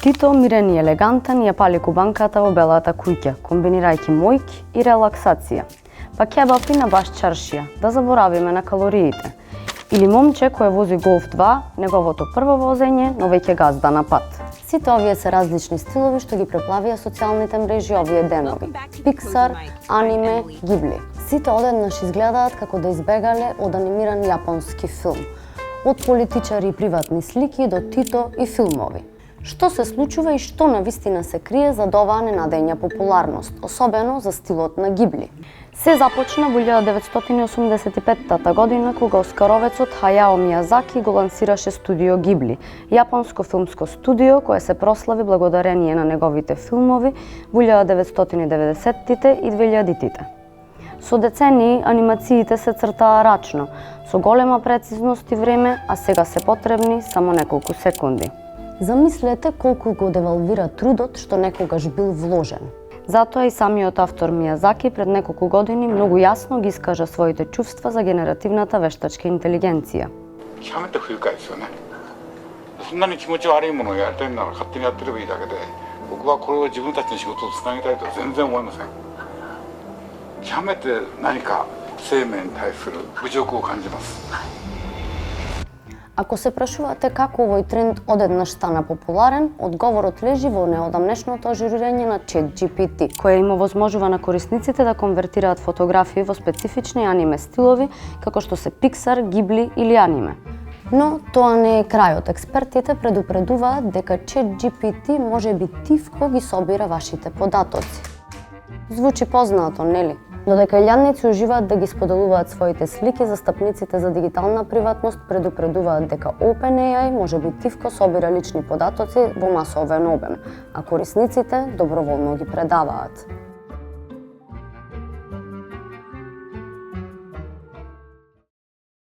Тито мирен и елегантен ја пали кубанката во белата куќа, комбинирајќи мојки и релаксација. Па кебапи на баш чаршија, да заборавиме на калориите. Или момче кое вози Golf 2, неговото прво возење, но веќе газда на пат. Сите овие се различни стилови што ги преплавија социјалните мрежи овие денови. Pixar, аниме, Ghibli. Сите одеднаш изгледаат како да избегале од анимиран јапонски филм. Од политичари и приватни слики до Тито и филмови. Што се случува и што навистина се крие зад оваа ненадења популарност, особено за стилот на Ghibli? Се започна во 1985 година кога оскаровецот Хајао Мијазаки го лансираше студио Ghibli, јапонско филмско студио кое се прослави благодарение на неговите филмови во 1990-тите и 2000-тите. Со децении анимациите се цртаа рачно, со голема прецизност и време, а сега се потребни само неколку секунди. Замислете колку го девалвира трудот што некогаш бил вложен. Затоа и самиот автор Мијазаки пред неколку години многу јасно ги искажа своите чувства за генеративната вештачка интелигенција. 極めて不愉快ですよね。そんなに気持ち悪いものをやりたいなら勝手にやってればいいだけで、僕はこれを自分たちの仕事をつなげたいとは全然思いません。極めて何か生命に対する侮辱を感じます。Ако се прашувате како овој тренд одеднаш стана популарен, одговорот лежи во неодамнешното ажурирање на ChatGPT, кое им овозможува на корисниците да конвертираат фотографии во специфични аниме стилови, како што се Pixar, Ghibli или аниме. Но тоа не е крајот. Експертите предупредуваат дека ChatGPT може би тивко ги собира вашите податоци. Звучи познато, нели? Додека илјадници уживаат да ги споделуваат своите слики, застапниците за дигитална приватност предупредуваат дека OpenAI може би тивко собира лични податоци во масовен обем, а корисниците доброволно ги предаваат.